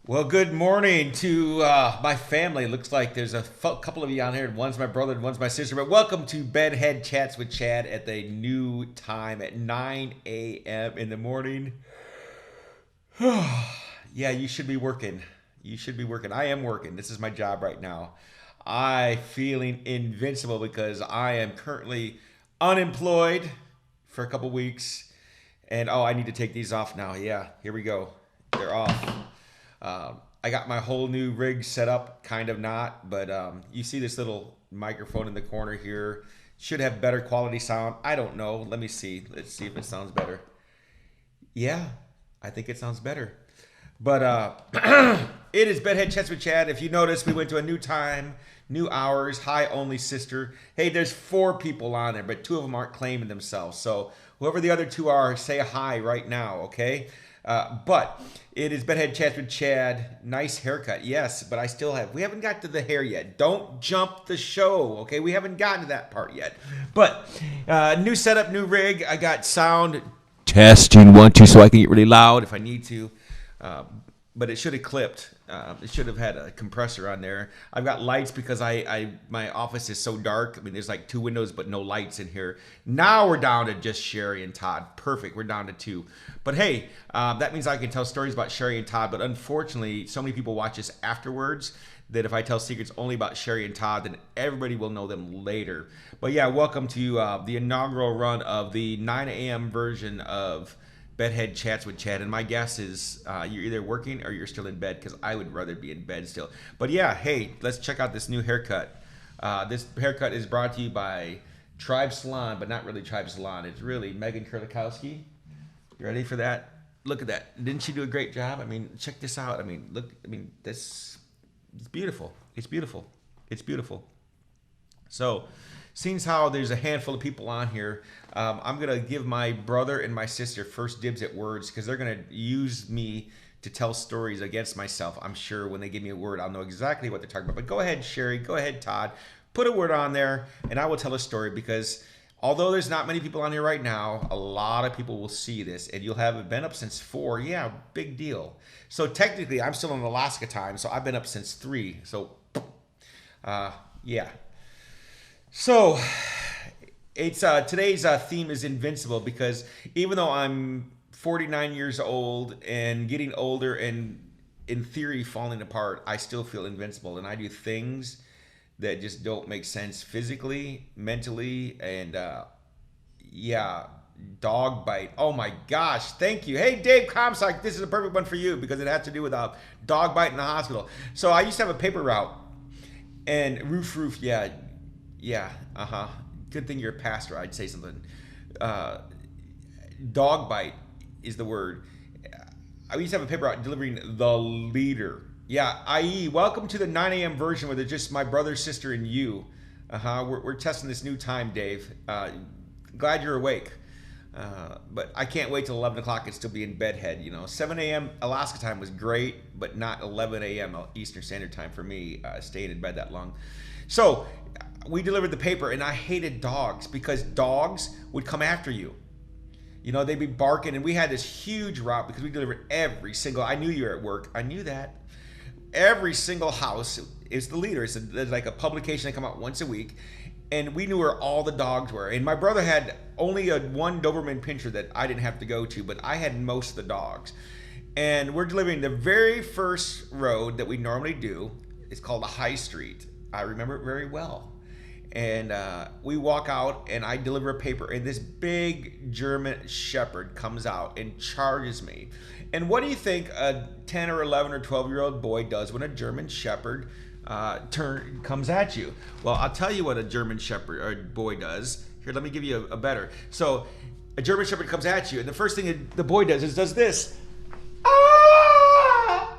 Well, good morning to my family. Looks like there's a couple of you on here. One's my brother and one's my sister. But welcome to Bedhead Chats with Chad at the new time at 9 a.m. in the morning. Yeah, you should be working. You should be working. I am working. This is my job right now. I feeling invincible because I am currently unemployed for a couple weeks. And oh, I need to take these off now. Yeah, here we go. They're off. I got my whole new rig set up, kind of not, but you see this little microphone in the corner here. Should have better quality sound. I don't know. Let me see. Let's see if it sounds better. Yeah, I think it sounds better. But it is Bedhead Chats with Chad. If you notice, we went to a new time, new hours, hi only sister. Hey, there's 4 people on there, but 2 of them aren't claiming themselves. So whoever the other 2 are, say hi right now, okay? But it is Bedhead Chats with Chad. Nice haircut, yes, but we haven't got to the hair yet. Don't jump the show, okay? We haven't gotten to that part yet. But new setup, new rig. I got sound testing 1, 2, so I can get really loud if I need to. But it should have clipped. It should have had a compressor on there. I've got lights because my office is so dark. I mean, there's like 2 windows, but no lights in here. Now we're down to just Sherry and Todd. Perfect. We're down to 2. But hey, that means I can tell stories about Sherry and Todd. But unfortunately, so many people watch this afterwards that if I tell secrets only about Sherry and Todd, then everybody will know them later. But yeah, welcome to the inaugural run of the 9 a.m. version of Bedhead Chats with Chad, and my guess is you're either working or you're still in bed, because I would rather be in bed still. But yeah, hey, let's check out this new haircut. This haircut is brought to you by Tribe Salon, but not really Tribe Salon. It's really Megan Kurlikowski. You ready for that? Look at that. Didn't she do a great job? I mean, check this out. I mean, look. I mean, this. It's beautiful. It's beautiful. It's beautiful. So, seeing how there's a handful of people on here, I'm going to give my brother and my sister first dibs at words, because they're going to use me to tell stories against myself. I'm sure when they give me a word, I'll know exactly what they're talking about. But go ahead, Sherry. Go ahead, Todd. Put a word on there, and I will tell a story, because although there's not many people on here right now, a lot of people will see this, and you'll have been up since 4. Yeah, big deal. So technically, I'm still in Alaska time, so I've been up since 3. So, yeah. So, it's today's theme is Invincible, because even though I'm 49 years old and getting older and in theory falling apart, I still feel invincible, and I do things that just don't make sense physically, mentally, and yeah, dog bite. Oh my gosh, thank you. Hey, Dave Comstock, this is a perfect one for you, because it has to do with a dog bite in the hospital. So I used to have a paper route, and roof, yeah. Yeah, Good thing you're a pastor. I'd say something. Dog bite is the word. I used to have a paper out delivering the leader. Yeah, i.e., welcome to the 9 a.m. version where they're just my brother, sister, and you. We're testing this new time, Dave. Glad you're awake. But I can't wait till 11 o'clock and still be in bedhead. 7 a.m. Alaska time was great, but not 11 a.m. Eastern Standard Time for me, staying in bed that long. So we delivered the paper, and I hated dogs, because dogs would come after you. They'd be barking, and we had this huge route because we delivered I knew you were at work. I knew that. Every single house is the leader. There's like a publication that come out once a week, and we knew where all the dogs were. And my brother had only one Doberman Pinscher that I didn't have to go to, but I had most of the dogs. And we're delivering the very first road that we normally do. It's called a high street. I remember it very well. And we walk out, and I deliver a paper, and this big German Shepherd comes out and charges me. And what do you think a 10 or 11 or 12-year-old boy does when a German Shepherd comes at you? Well, I'll tell you what a German Shepherd or boy does. Here, let me give you a better. So a German Shepherd comes at you, and the first thing the boy does is does this. Ah!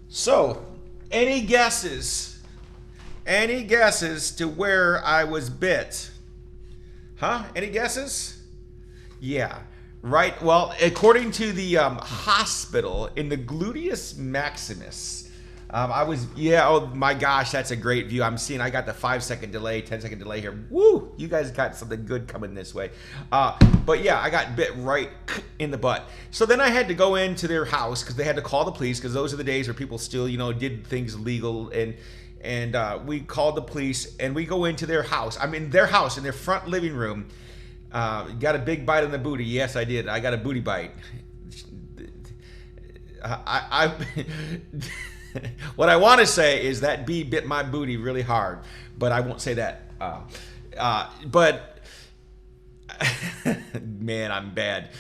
So, any guesses? Any guesses to where I was bit? Huh? Any guesses? Yeah. Right. Well, according to the hospital, in the gluteus maximus, Yeah, oh my gosh, that's a great view. I got the 5 second delay, 10 second delay here. Woo, you guys got something good coming this way. But yeah, I got bit right in the butt. So then I had to go into their house because they had to call the police because those are the days where people still, did things legal. And we called the police and we go into their house. I'm in their house, in their front living room. Got a big bite on the booty. Yes, I did. I got a booty bite. I what I want to say is that bee bit my booty really hard, but I won't say that. But man, I'm bad.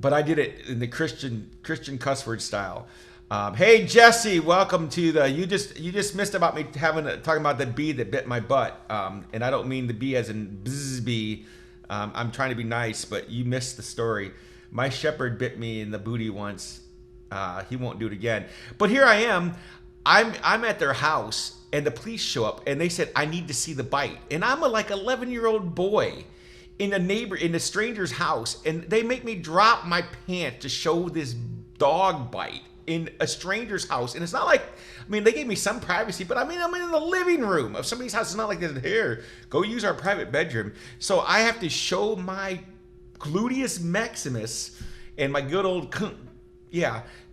But I did it in the Christian cuss word style. Hey Jesse, welcome to the. You just missed about me talking about the bee that bit my butt, and I don't mean the bee as in bzz bee. I'm trying to be nice, but you missed the story. My shepherd bit me in the booty once. He won't do it again. But here I am. I'm at their house, and the police show up, and they said I need to see the bite. And I'm a 11-year-old boy in a stranger's house, and they make me drop my pants to show this dog bite in a stranger's house. And it's not like, they gave me some privacy, but I'm in the living room of somebody's house. It's not like this. Here, go use our private bedroom. So I have to show my gluteus maximus and my good old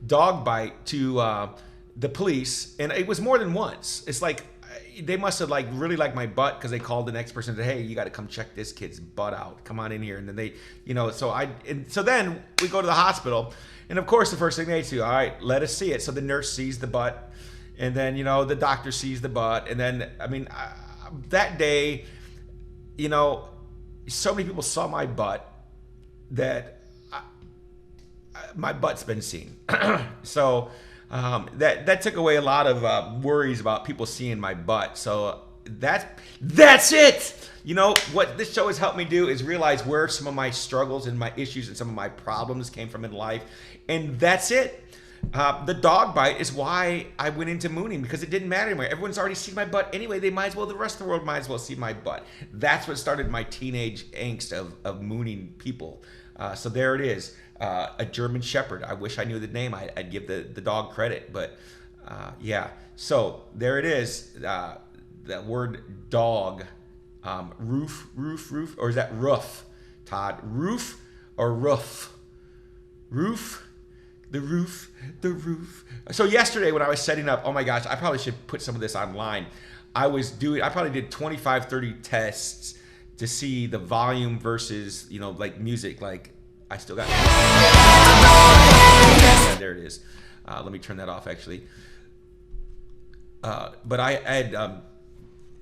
dog bite to the police, and it was more than once. It's like they must have really liked my butt because they called the next person and said, hey, you got to come check this kid's butt out. Come on in here. And then they, so then we go to the hospital, and of course the first thing they do, all right, let us see it. So the nurse sees the butt, and then the doctor sees the butt, and then that day, so many people saw my butt that my butt's been seen. So that took away a lot of worries about people seeing my butt. So that's it. What this show has helped me do is realize where some of my struggles and my issues and some of my problems came from in life, and that's it. The dog bite is why I went into mooning, because it didn't matter anymore. Everyone's already seen my butt anyway. The rest of the world might as well see my butt. That's what started my teenage angst of mooning people. So there it is. A German Shepherd. I wish I knew the name. I'd give the dog credit, but yeah. So there it is. That word dog. Roof, or is that roof, Todd? Roof or roof? Roof. The roof. So yesterday when I was setting up, oh my gosh, I probably should put some of this online. I probably did 25, 30 tests to see the volume versus, music. I still got. Yeah, there it is. Let me turn that off actually. But I had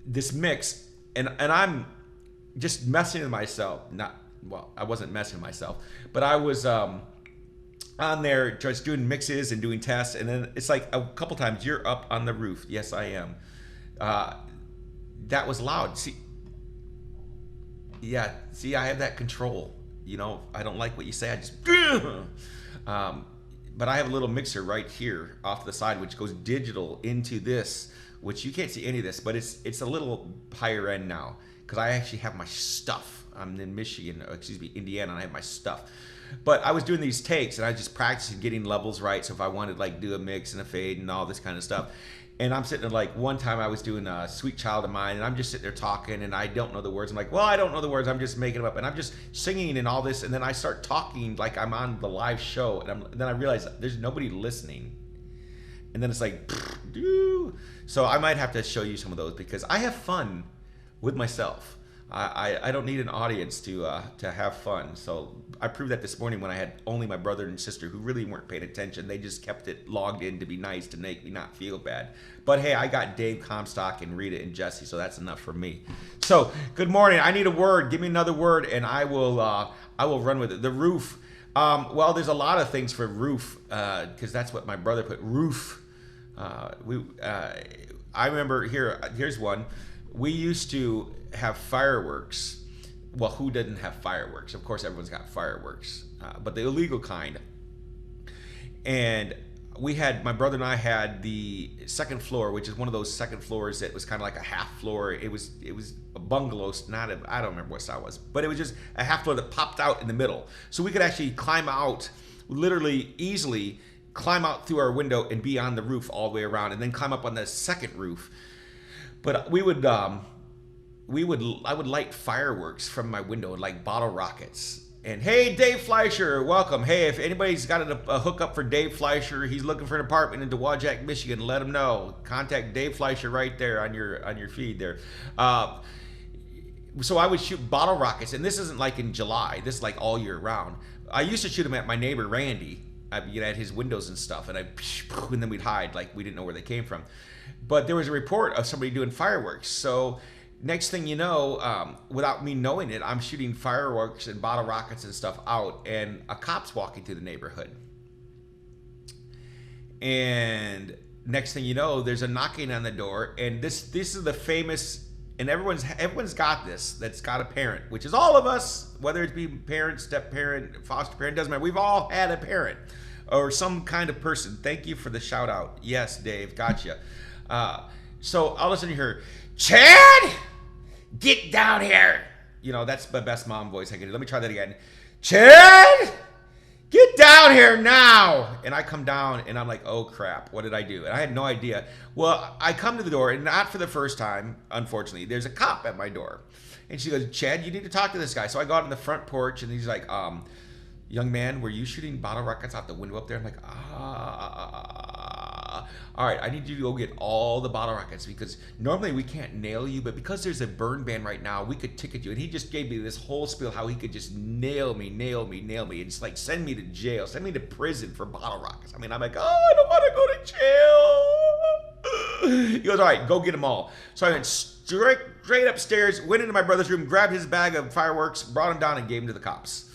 this mix, and I'm just messing with myself. I wasn't messing with myself, but I was on there just doing mixes and doing tests, and then it's like a couple times, you're up on the roof. Yes, I am. That was loud. See, I have that control. I don't like what you say. I just, but I have a little mixer right here off to the side, which goes digital into this, which you can't see any of this, but it's a little higher end now because I actually have my stuff. I'm in Indiana, and I have my stuff. But I was doing these takes, and I was just practicing getting levels right. So if I wanted to do a mix and a fade and all this kind of stuff, and I'm sitting there one time I was doing Sweet Child of Mine, and I'm just sitting there talking, and I don't know the words. I'm like, well, I don't know the words. I'm just making them up, and I'm just singing and all this, and then I start talking like I'm on the live show, and then I realize there's nobody listening, and then it's like, so I might have to show you some of those because I have fun with myself. I don't need an audience to have fun. So I proved that this morning when I had only my brother and sister who really weren't paying attention. They just kept it logged in to be nice, to make me not feel bad. But hey, I got Dave Comstock and Rita and Jesse, so that's enough for me. So good morning. I need a word. Give me another word, and I will run with it. The roof. Well, there's a lot of things for roof because that's what my brother put. Roof. I remember here's one. We used to have fireworks. Well, who didn't have fireworks? Of course, everyone's got fireworks, but the illegal kind. And my brother and I had the second floor, which is one of those second floors that was kind of like a half floor. It was a bungalow, I don't remember what style it was, but it was just a half floor that popped out in the middle. So we could actually climb out literally easily climb out through our window and be on the roof all the way around, and then climb up on the second roof. But I would light fireworks from my window, like bottle rockets. And hey, Dave Fleischer, welcome. Hey, if anybody's got a hookup for Dave Fleischer, he's looking for an apartment in Dowagiac, Michigan. Let him know. Contact Dave Fleischer right there on your feed there. So I would shoot bottle rockets, and this isn't like in July. This is like all year round. I used to shoot them at my neighbor Randy, at his windows and stuff, and then we'd hide like we didn't know where they came from. But there was a report of somebody doing fireworks, so. Next thing you know, without me knowing it, I'm shooting fireworks and bottle rockets and stuff out, and a cop's walking through the neighborhood. And next thing you know, there's a knocking on the door, and this is the famous, and everyone's got this, that's got a parent, which is all of us, whether it be parent, step parent, foster parent, doesn't matter. We've all had a parent or some kind of person. Thank you for the shout out. Yes, Dave, gotcha. So all of a sudden you hear, Chad! Get down here. That's the best mom voice I can do. Let me try that again. Chad, get down here now. And I come down and I'm like, oh crap, what did I do? And I had no idea. Well, I come to the door, and not for the first time, unfortunately. There's a cop at my door. And she goes, Chad, you need to talk to this guy. So I go out on the front porch, and he's like, young man, were you shooting bottle rockets out the window up there? I'm like, all right, I need you to go get all the bottle rockets, because normally we can't nail you, but because there's a burn ban right now, we could ticket you. And he just gave me this whole spiel how he could just nail me. It's like, send me to jail, send me to prison for bottle rockets. I mean, I'm like, oh, I don't want to go to jail. He goes, all right, go get them all. So I went straight upstairs, went into my brother's room, grabbed his bag of fireworks, brought him down, and gave him to the cops.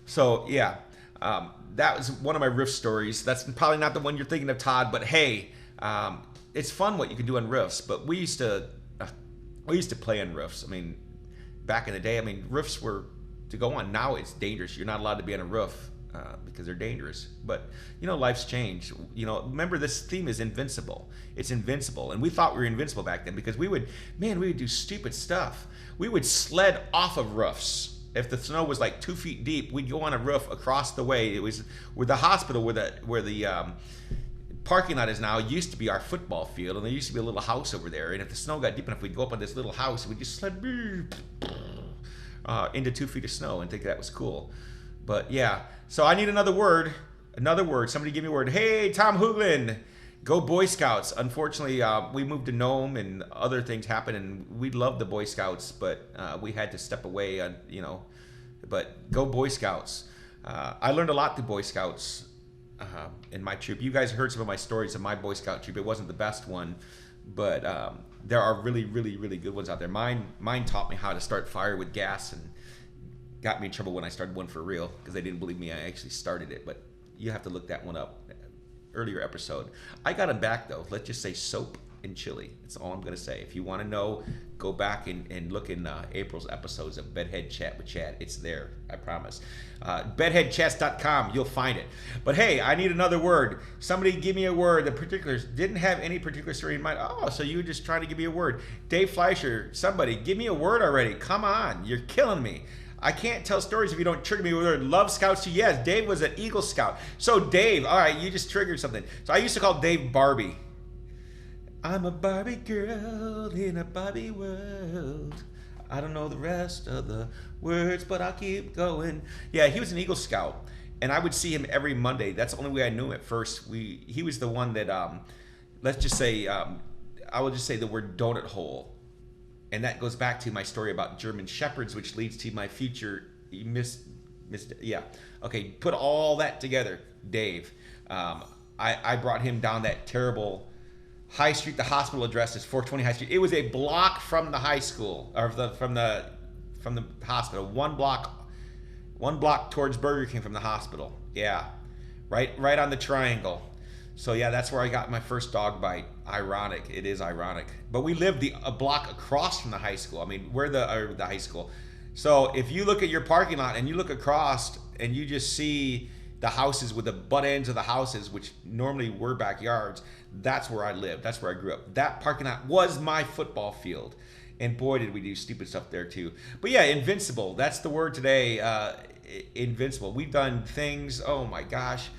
So yeah, that was one of my riff stories. That's probably not the one you're thinking of, Todd, but hey, it's fun what you can do on riffs. But we used to play on riffs. I mean, back in the day, riffs were to go on. Now it's dangerous. You're not allowed to be on a roof because they're dangerous. But life's changed. Remember, this theme is invincible. It's invincible, and we thought we were invincible back then because we would do stupid stuff. We would sled off of roofs. If the snow was like 2 feet deep, we'd go on a roof across the way. It was where the hospital, where the parking lot is now, used to be our football field, and there used to be a little house over there. And if the snow got deep enough, we'd go up on this little house, and we'd just sled into 2 feet of snow and think that was cool. But yeah, so I need another word. Somebody give me a word. Hey, Tom Hooglin, go Boy Scouts. Unfortunately, we moved to Nome, and other things happened, and we loved the Boy Scouts, but we had to step away, but go Boy Scouts. I learned a lot through Boy Scouts in my troop. You guys heard some of my stories of my Boy Scout troop. It wasn't the best one, but there are really, really, really good ones out there. Mine taught me how to start fire with gas, and got me in trouble when I started one for real, because they didn't believe me I actually started it. But you have to look that one up. Earlier episode. I got them back though. Let's just say soap and chili. That's all I'm going to say. If you want to know, go back and look in April's episodes of Bedhead Chat with Chad. It's there, I promise. Bedheadchats.com, you'll find it. But hey, I need another word. Somebody give me a word. The particulars didn't have any particular story in mind. Oh, so you were just trying to give me a word. Dave Fleischer, somebody give me a word already. Come on, you're killing me. I can't tell stories if you don't trigger me with a word. Love Scouts too. Yes, Dave was an Eagle Scout. So Dave, all right, you just triggered something. So I used to call Dave Barbie. I'm a Barbie girl in a Barbie world. I don't know the rest of the words, but I'll keep going. Yeah, he was an Eagle Scout, and I would see him every Monday. That's the only way I knew him at first. He was the one that, let's just say, I will just say the word donut hole. And that goes back to my story about German Shepherds, which leads to my future. Yeah. Okay, put all that together, Dave. I brought him down that terrible High Street. The hospital address is 420 High Street. It was a block from the high school, or from the hospital. One block towards Burger King from the hospital. Yeah, right on the triangle. So yeah, that's where I got my first dog bite. Ironic. It is ironic. But we lived a block across from the high school. I mean, we're the high school. So if you look at your parking lot and you look across and you just see the houses with the butt ends of the houses, which normally were backyards, that's where I lived. That's where I grew up. That parking lot was my football field. And boy, did we do stupid stuff there too. But yeah, invincible. That's the word today. Invincible. We've done things. Oh my gosh.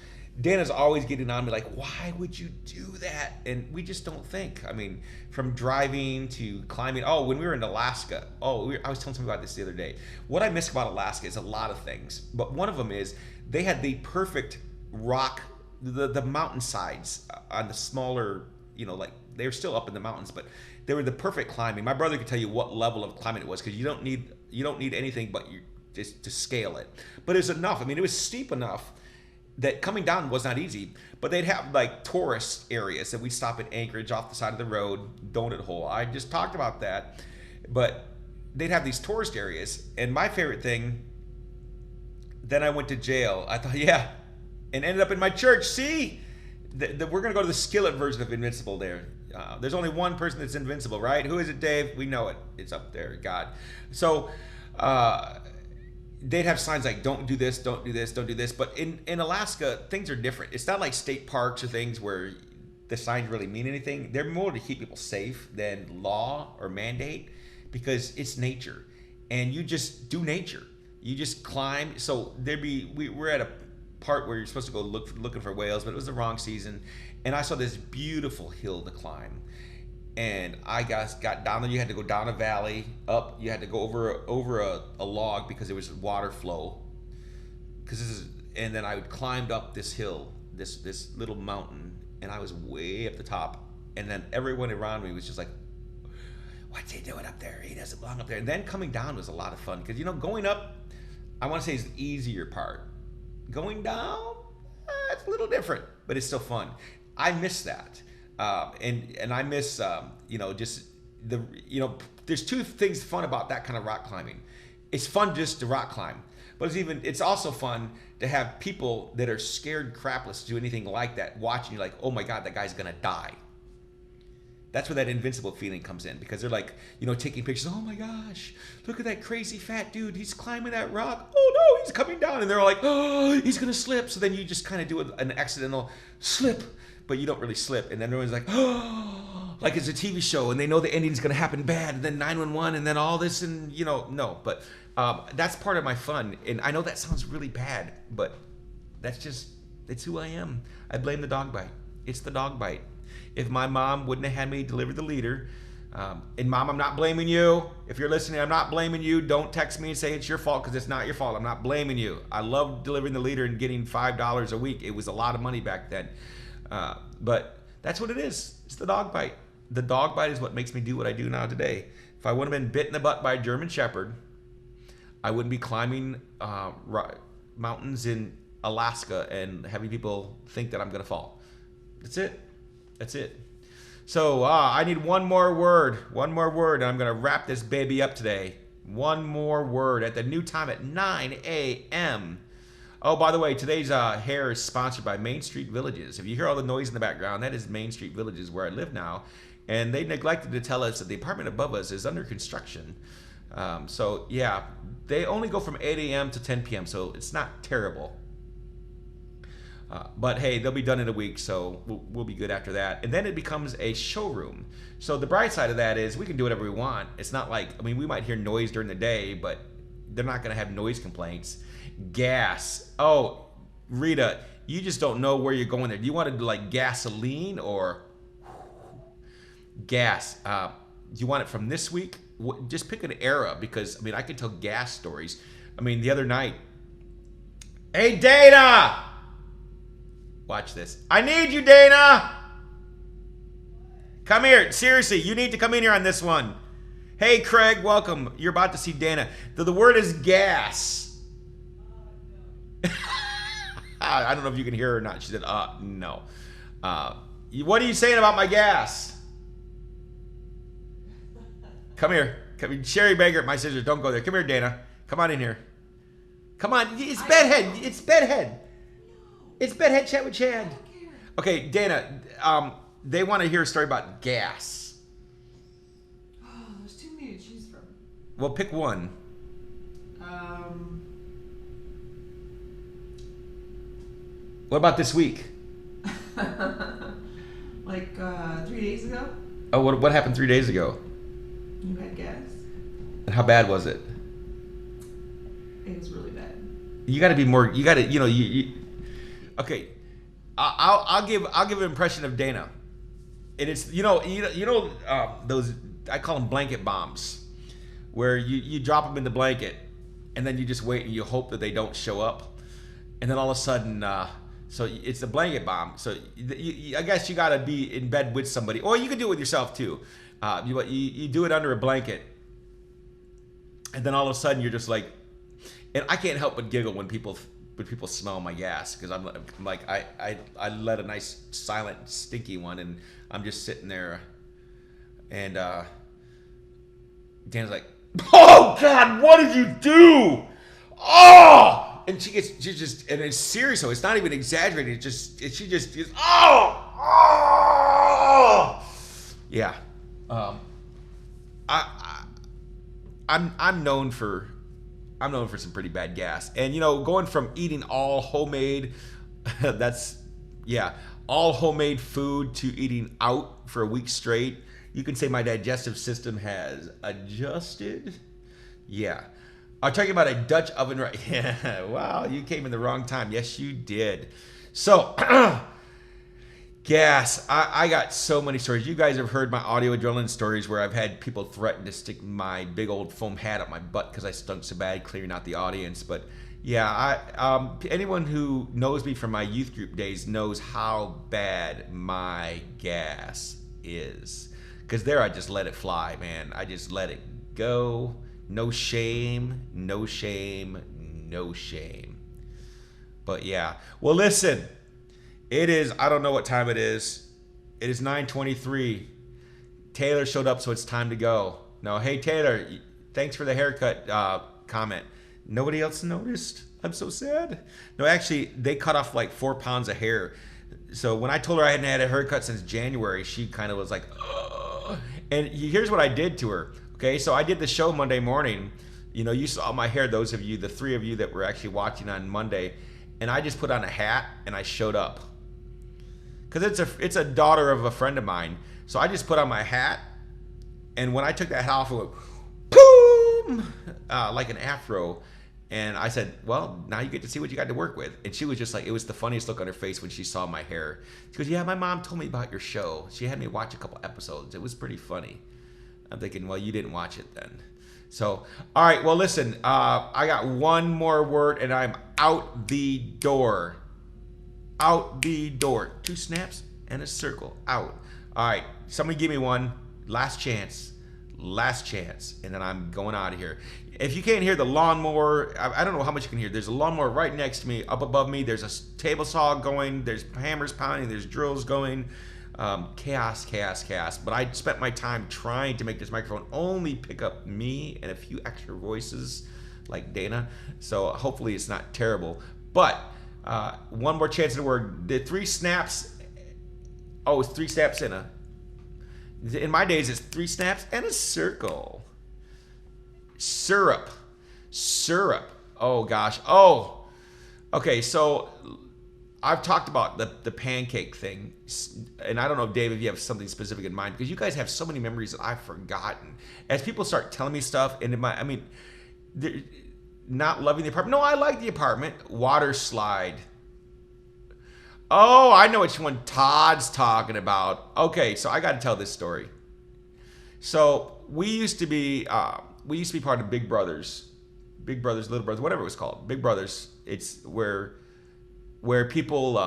Dana's always getting on me like, why would you do that? And we just don't think. I mean, from driving to climbing. Oh, when we were in Alaska. I was telling somebody about this the other day. What I miss about Alaska is a lot of things, but one of them is they had the perfect rock, the mountainsides on the smaller, like they're still up in the mountains, but they were the perfect climbing. My brother could tell you what level of climbing it was because you don't need anything but you just to scale it. But it was enough. I mean, it was steep enough that coming down was not easy, but they'd have like tourist areas that we'd stop at Anchorage off the side of the road, donut hole. I just talked about that, but they'd have these tourist areas. And my favorite thing, then I went to jail. I thought, yeah, and ended up in my church. See, we're going to go to the skillet version of Invincible there. There's only one person that's invincible, right? Who is it, Dave? We know it. It's up there, God. So, they'd have signs like don't do this, don't do this, don't do this. But in Alaska, things are different. It's not like state parks or things where the signs really mean anything. They're more to keep people safe than law or mandate because it's nature. And you just do nature. You just climb. So we're at a part where you're supposed to go looking for whales, but it was the wrong season. And I saw this beautiful hill to climb. And I got down there. You had to go down a valley, up. You had to go over a log because there was water flow. And then I climbed up this hill, this little mountain, and I was way up the top. And then everyone around me was just like, "What's he doing up there? He doesn't belong up there." And then coming down was a lot of fun because going up, I want to say is the easier part. Going down, it's a little different, but it's still fun. I miss that. And I miss, just there's two things fun about that kind of rock climbing. It's fun just to rock climb, but it's also fun to have people that are scared crapless to do anything like that watching you like, oh my God, that guy's gonna die. That's where that invincible feeling comes in because they're like, taking pictures. Oh my gosh, look at that crazy fat dude. He's climbing that rock. Oh no, he's coming down. And they're like, oh, he's gonna slip. So then you just kind of do an accidental slip. But you don't really slip, and then everyone's like, oh, like it's a TV show, and they know the ending's gonna happen bad, and then 911, and then all this, and no. But that's part of my fun, and I know that sounds really bad, but it's who I am. I blame the dog bite. It's the dog bite. If my mom wouldn't have had me deliver the leader, and Mom, I'm not blaming you. If you're listening, I'm not blaming you. Don't text me and say it's your fault because it's not your fault. I'm not blaming you. I love delivering the leader and getting $5 a week. It was a lot of money back then. But that's what it is. It's the dog bite. The dog bite is what makes me do what I do now today. If I would have been bit in the butt by a German Shepherd, I wouldn't be climbing mountains in Alaska and having people think that I'm going to fall. That's it. So I need one more word, and I'm going to wrap this baby up today. One more word at the new time at 9 a.m. Oh, by the way, today's hair is sponsored by Main Street Villages. If you hear all the noise in the background, that is Main Street Villages where I live now. And they neglected to tell us that the apartment above us is under construction. So, yeah, they only go from 8 a.m. to 10 p.m., so it's not terrible. But, hey, they'll be done in a week, so we'll be good after that. And then it becomes a showroom. So the bright side of that is we can do whatever we want. It's not like, we might hear noise during the day, but they're not going to have noise complaints. Gas. Oh, Rita, you just don't know where you're going there. Do you want to do like gasoline or gas? Do you want it from this week? Just pick an era because, I can tell gas stories. The other night. Hey, Dana! Watch this. I need you, Dana! Come here. Seriously, you need to come in here on this one. Hey, Craig, welcome. You're about to see Dana. The word is gas. I don't know if you can hear her or not. She said, no. What are you saying about my gas? Come here. Sherry Baker, my sister, don't go there. Come here, Dana. Come on in here. Come on. It's bedhead. It's bedhead. It's bedhead chat with Chad. Okay, Dana, they want to hear a story about gas. Oh, there's too many to choose from. Well, pick one. What about this week? Like 3 days ago? Oh, what happened 3 days ago? You had gas. And how bad was it? It was really bad. You got to be more. You got to, you. Okay, I'll give an impression of Dana. And it's those, I call them blanket bombs, where you drop them in the blanket, and then you just wait and you hope that they don't show up, and then all of a sudden, so it's a blanket bomb. So I guess you got to be in bed with somebody, or you can do it with yourself too. You do it under a blanket, and then all of a sudden you're just like, and I can't help but giggle when people smell my gas, because I'm like, I let a nice silent stinky one, and I'm just sitting there, and Dan's like, "Oh God, what did you do? Oh!" And she just, and it's serious, so it's not even exaggerated. She just is, oh, yeah. I I'm known for some pretty bad gas. And going from eating all homemade, that's, yeah, all homemade food, to eating out for a week straight, you can say my digestive system has adjusted. Yeah. I'm talking about a Dutch oven, right? Yeah. Wow, you came in the wrong time. Yes, you did. So, gas. I got so many stories. You guys have heard my audio adrenaline stories where I've had people threaten to stick my big old foam hat up my butt because I stunk so bad, clearing out the audience. But yeah, anyone who knows me from my youth group days knows how bad my gas is. Because there I just let it fly, man. I just let it go. No shame, no shame, no shame. But yeah. Well, listen. It is, I don't know what time it is. It is 9:23. Taylor showed up, so it's time to go. No, hey, Taylor, thanks for the haircut comment. Nobody else noticed? I'm so sad. No, actually, they cut off like 4 pounds of hair. So when I told her I hadn't had a haircut since January, she kind of was like, ugh. And here's what I did to her. Okay, so I did the show Monday morning. You saw my hair, those of you, the 3 of you that were actually watching on Monday. And I just put on a hat and I showed up. Because it's a daughter of a friend of mine. So I just put on my hat. And when I took that hat off, it went boom! Like an afro. And I said, well, now you get to see what you got to work with. And she was just like, it was the funniest look on her face when she saw my hair. She goes, yeah, my mom told me about your show. She had me watch a couple episodes. It was pretty funny. I'm thinking, well, you didn't watch it then. So, all right, well, listen, I got one more word and I'm out the door. Out the door. 2 snaps and a circle. Out. All right, somebody give me one. Last chance. Last chance. And then I'm going out of here. If you can't hear the lawnmower, I don't know how much you can hear. There's a lawnmower right next to me, up above me. There's a table saw going. There's hammers pounding. There's drills going. Chaos, chaos, chaos. But I spent my time trying to make this microphone only pick up me and a few extra voices like Dana. So hopefully it's not terrible. But one more chance at the word. The 3 snaps. Oh, it's 3 snaps in a. In my days, it's 3 snaps and a circle. Syrup. Syrup. Oh, gosh. Oh. Okay, so I've talked about the pancake thing. And I don't know, Dave, if you have something specific in mind. Because you guys have so many memories that I've forgotten. As people start telling me stuff, and not loving the apartment. No, I like the apartment. Water slide. Oh, I know which one Todd's talking about. Okay, so I got to tell this story. So we used to be part of Big Brothers, Little Brothers, whatever it was called. Big Brothers. It's where people,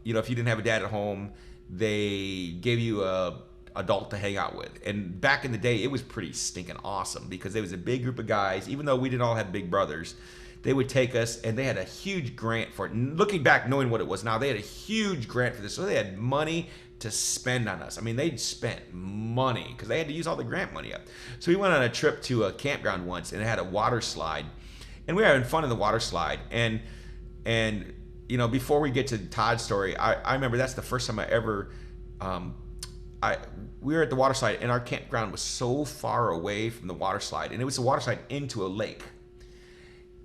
if you didn't have a dad at home, they gave you a adult to hang out with. And back in the day, it was pretty stinking awesome because there was a big group of guys. Even though we didn't all have big brothers, they would take us, and they had a huge grant for it. And looking back, knowing what it was now, they had a huge grant for this. So they had money to spend on us. I mean, they'd spent money because they had to use all the grant money up. So we went on a trip to a campground once, and it had a water slide. And we were having fun in the water slide. And before we get to Todd's story, I remember that's the first time I ever, we were at the water slide, and our campground was so far away from the water slide. And it was a water slide into a lake.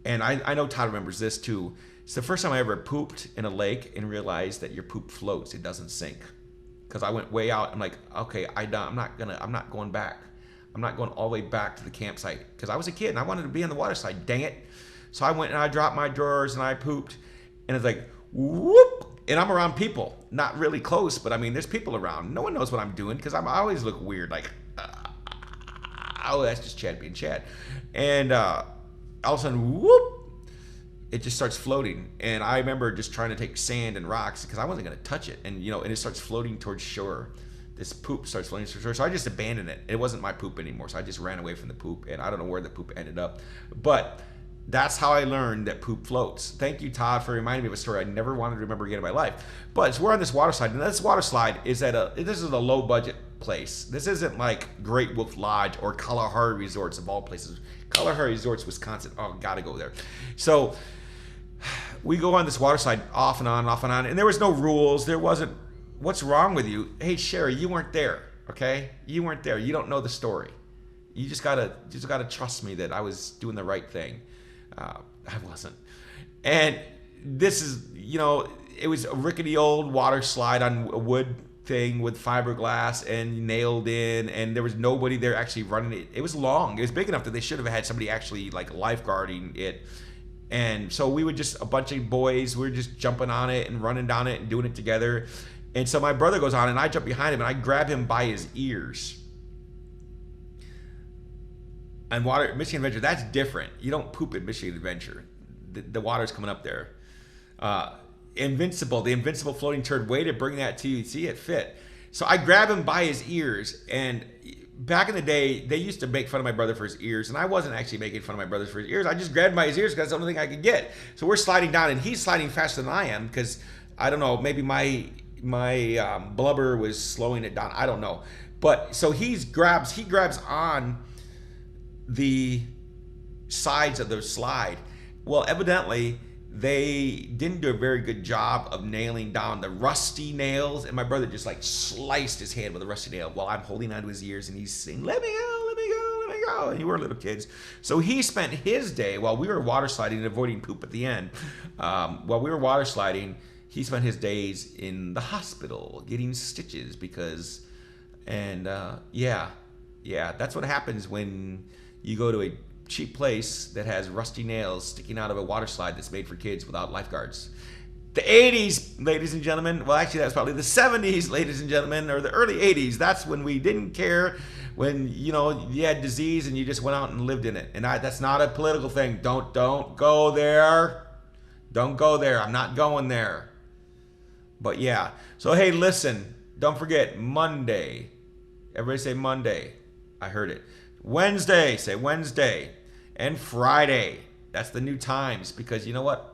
And I know Todd remembers this too. It's the first time I ever pooped in a lake and realized that your poop floats. It doesn't sink. Because I went way out. I'm like, okay, I'm not going back. I'm not going all the way back to the campsite. Because I was a kid and I wanted to be on the water slide. Dang it. So I went and I dropped my drawers and I pooped. And it's like, whoop. and I'm around people, not really close, but I mean, there's people around. No one knows what I'm doing because I always look weird, like, oh, that's just Chad being Chad. And all of a sudden, whoop, it just starts floating. And I remember just trying to take sand and rocks because I wasn't going to touch it. And, and it starts floating towards shore. This poop starts floating towards shore. So I just abandoned it. It wasn't my poop anymore. So I just ran away from the poop. And I don't know where the poop ended up. But that's how I learned that poop floats. Thank you, Todd, for reminding me of a story I never wanted to remember again in my life. But we're on this water slide. And this water slide is this is a low budget place. This isn't like Great Wolf Lodge or Kalahari Resorts of all places. Kalahari Resorts, Wisconsin. Oh, gotta go there. So we go on this water slide off and on, off and on, and there was no rules. There wasn't, what's wrong with you? Hey, Sherry, you weren't there, okay? You weren't there. You don't know the story. You just gotta trust me that I was doing the right thing. I wasn't. And this is, it was a rickety old water slide on a wood thing with fiberglass and nailed in, and there was nobody there actually running it. It was long. It was big enough that they should have had somebody actually like lifeguarding it. And so we would just, a bunch of boys, we were just jumping on it and running down it and doing it together. And so my brother goes on and I jump behind him and I grab him by his ears. And Michigan Adventure, that's different. You don't poop at Michigan Adventure. The water's coming up there. Invincible, the Invincible floating turd, way to bring that to you. See, it fit. So I grab him by his ears, and back in the day, they used to make fun of my brother for his ears, and I wasn't actually making fun of my brother for his ears. I just grabbed him by his ears because that's the only thing I could get. So we're sliding down, and he's sliding faster than I am because, I don't know, maybe my blubber was slowing it down. I don't know. But so he grabs on the sides of the slide. Well, evidently, they didn't do a very good job of nailing down the rusty nails, and my brother just like sliced his hand with a rusty nail while I'm holding onto his ears, and he's saying, let me go, let me go, let me go. And we were little kids. So he spent his day, while we were water sliding and avoiding poop at the end, while we were water sliding, he spent his days in the hospital getting stitches because, and yeah, that's what happens when you go to a cheap place that has rusty nails sticking out of a water slide that's made for kids without lifeguards. The 80s, ladies and gentlemen, well, actually, that's probably the 70s, ladies and gentlemen, or the early 80s. That's when we didn't care, when, you had disease and you just went out and lived in it. And that's not a political thing. Don't go there. Don't go there. I'm not going there. But yeah. So, hey, listen, don't forget, Monday. Everybody say Monday. I heard it. Wednesday, say Wednesday. And Friday. That's the new times because you know what?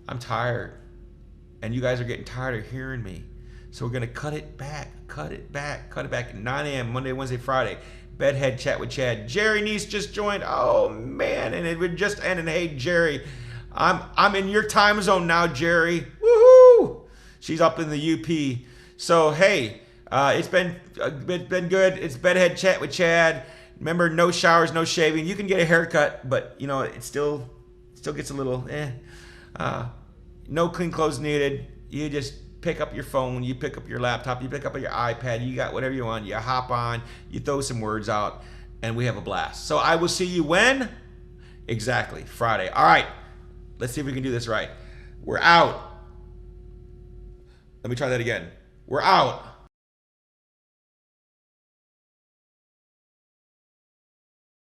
I'm tired. And you guys are getting tired of hearing me. So we're going to cut it back. 9 a.m. Monday, Wednesday, Friday. Bedhead Chat with Chad. Jerry Neese just joined. Oh, man. And it would just end. And hey, Jerry, I'm in your time zone now, Jerry. Woohoo! She's up in the UP. So, hey, it's been good. It's Bedhead Chat with Chad. Remember, no showers, no shaving. You can get a haircut, but it still gets a little no clean clothes needed. You just pick up your phone, you pick up your laptop, you pick up your iPad, you got whatever you want. You hop on, you throw some words out, and we have a blast. So I will see you when? Exactly, Friday. All right, let's see if we can do this right. We're out. Let me try that again. We're out.